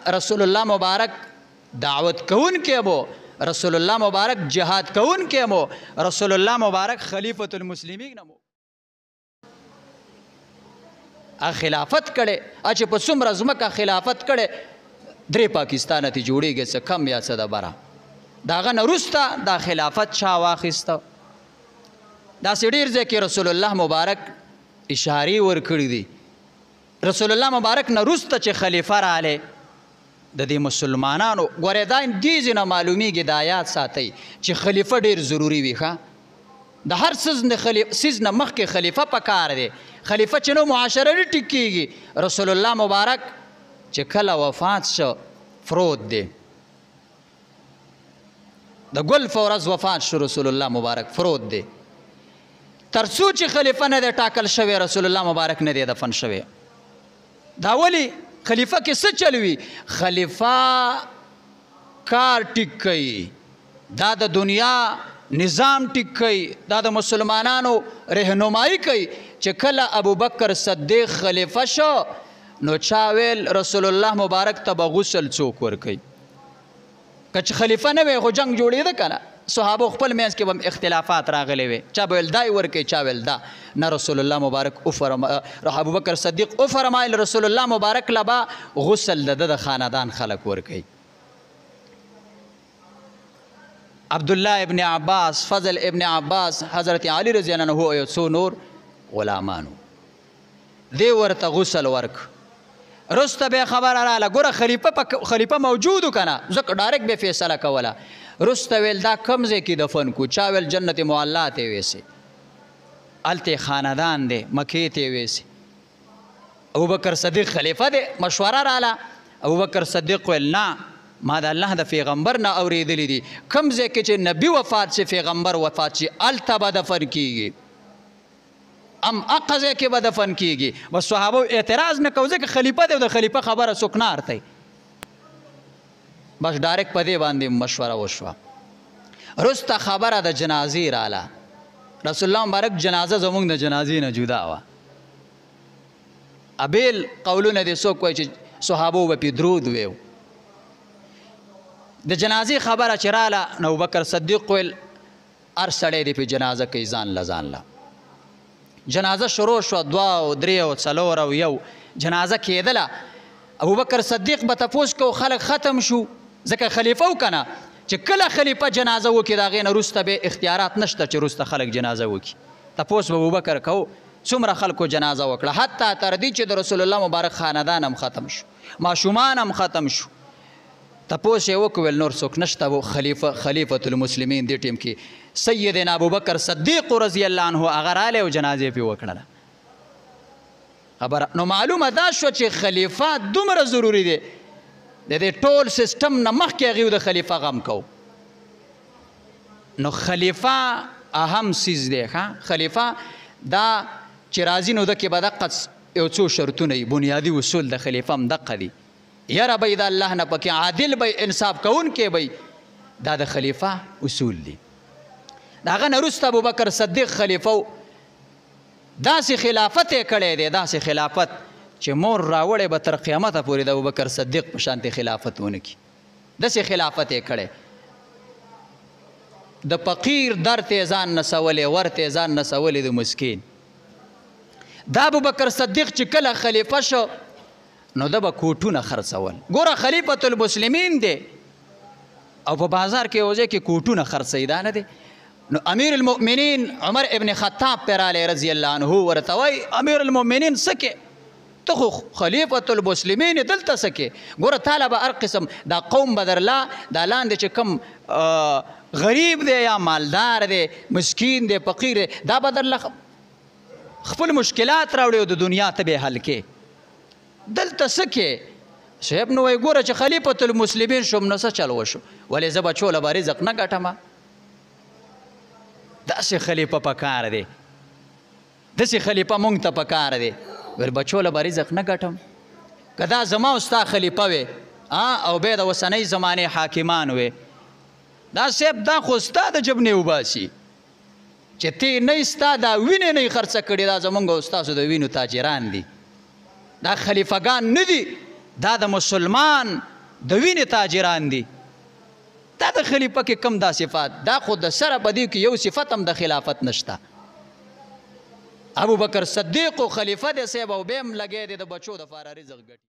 رسول الله مبارک دعوت کون کې مو، رسول الله مبارک جهاد کون کې مو، رسول الله مبارک خلیفۃ المسلمین مو. خلافت کړي چې په څومره ځمکه خلافت کړي 3 پاکستان ته جوړیږي څه کم یا څه د بره. د هغه نه وروسته دا خلافت چا واخیسته؟ داسې ډېر ځای کې رسول الله مبارک اشارې ورکړي دي. رسول الله مبارک نه وروسته چې خلیفه رالی د دې مسلمانانو ګورې دا دې ځینه معلومیږي د آیات ساتئ چې خلیفه ډېر ضروري وي. ښه د هر څیز نه مخکې خلیفه پکار دی. خلیفه چې نو معاشره نه ټیک کېږي. رسول الله مبارک چې کله وفات شو فروت دی، د ګل په ورځ وفات شو رسول الله مبارک فروت دی. تر څو چې خلیفه نه دی ټاکل شوی رسول الله مبارک نه دی دفن شوی. دا ولې خلیفه کې څه چل وي؟ خلیفه کار ټیک کوي، دا د دنیا نظام ټیک کوي، دا د مسلمانانو رهنمایي کوي. چې کله ابوبکر صدیق خلیفه شو نو چا ویل رسول الله مبارک ته به غسل څوک ورکوي؟ که چې خلیفه نه وی خو جنګ جوړېده که نه؟ صحابو خپل منځ کې به اختلافات راغلی وي، چا به ویل دا یې ورکوي، چا ویل دا. نه رسول الله مبارک ابوبکر صدیق وفرمایل رسول الله مبارک له به غسل د ده د خاندان خلک ورکوي. عبدالله ابن عباس، فضل ابن عباس، حضرت علی رضی الله عنه او یو څو نور غلامانو دی ورته غسل ورک. رسته به خبره راله ګوره خلیفه موجودو که نه ځکه ډایرکټ به فیصله کوله. رسته ویل دا کوم ځای کې دفن کو؟ چا ویل جنت معلا ته ویسي، هلته خاندان دی مکې ته ویسي. ابوبکر صدیق خلیفه دی. مشوره راله ابوبکر صدیق ویل نه ما د الله د پیغمبر نه اورېدلی دي کوم ځای کې چې نبي وفات شي پیغمبر وفات شي هلته به دفن کیږي، هغه ځای کې به دفن کیږي. بس صحابو اعتراض نه کوو ځکه خلیفه دی او د خلیفه خبره څوک نه ارتئ. بس ډایرکټ په دې باندې مشوره وشوه. وروسته خبره د جنازې راله. رسول الله مبارک جنازه زموږ د جنازې نه جدا وه. ابیل قولونه دې څوک وایي چې صحابو به پې درود ویو. د جنازې خبره چې راله نو ابوبکر صدیق ویل هر سړی دې پې جنازه کوي ځان له ځان له. جنازه شروع شوه 2 او 3 او 4 او 1 جنازه کېدله. ابوبکر صدیق به تپوس کو خلک ختم شو ځکه خلیفه و که نه چې کله خلیفه جنازه وکړي د هغې نه وروسته به اختیارات نشته چې وروسته خلک جنازه وکړي. تپوس به ابوبکر کو څومره خلکو جنازه وکړه حتی تر دې چې د رسول الله مبارک خاندان هم ختم شو، ماشومان هم ختم شو. تپوس یې وکړل نور څوک نشته و خلیفۃ المسلمین دې ټیم کې سیدنا ابوبکر صدیق رضی الله عنه هغه رالی او جنازې پې وکړله. خبره نو معلومه دا شوه چې خلیفه دومره ضروري دی. د دې ټول سیسټم نه مخکې هغوی د خلیفه غم کو. نو خلیفه اهم څیز دی. خلیفه دا چې راځي نو دکې به دقه یو څو شرطونه وي، بنیادي اصول د خلیفه هم دقه دي. یره به د الله نه پکې عادل به انصاف کوونکی به دا د خلیفه اصول دي. د هغه نه وروسته ابوبکر صدیق خلیفه داسې خلافت یې کړی دی، داسې خلافت چې مور راوړی به تر قیامته پورې د ابوبکر صدیق په شانتې خلافت ونه کړي. داسې خلافت یې کړی. د فقیر در ته ځان نسولی، ور ته ځان نسولی د مسکین. دا ابوبکر صدیق چې کله خلیفه شو نو ده به کوټونه خرڅول. ګوره خلیفۃ المسلمین دی او په بازار کې یو ځای کې کوټونه خرڅوي، دا نه دی. نو امیر المؤمنین عمر ابن خطاب پې رالی رضی الله عنه ورته وایي امیر المؤمنین څه کې ته خو خلیفۃ المسلمین دلته څه کې؟ ګوره تاله به هر قسم دا قوم به درله دا لاندې چې کوم غریب دی یا مالدار دی مسکین دی فقیر دی دا به درله خپل مشکلات راوړي او د دنیا ته به حل کې. دلته څه کې؟ صاحب نو وایي ګوره چې خلیفۃ المسلمین شوم نو څه چل وشو؟ ولې زه بچو له به رزق نه ګټمه؟ داسې خلیفه پکار دی، داسې خلیفه مونږ ته پکار دی. ویل بچو له به رزق نه ګټم؟ که دا زما او ستا خلیفه وې او بیا د اوسنۍ زمانې حاکمان وې دا صاحب دا خو ستا د جبنې وباسي چې تی نه ستا دا وینې نه خرڅه کړي، دا زمونږ او ستاسو د وینو تاجران دي. دا خلیفګان نه دي، دا د مسلمان د وینې تاجران دي. دا د خلیفه کې کم دا صفات، دا خو د سره په دې کې یو صفت هم د خلافت نشته. ابو بکر صدیق خلیفه دی صاحب او بیم لګی دی د بچو د فاره رزق ګټي.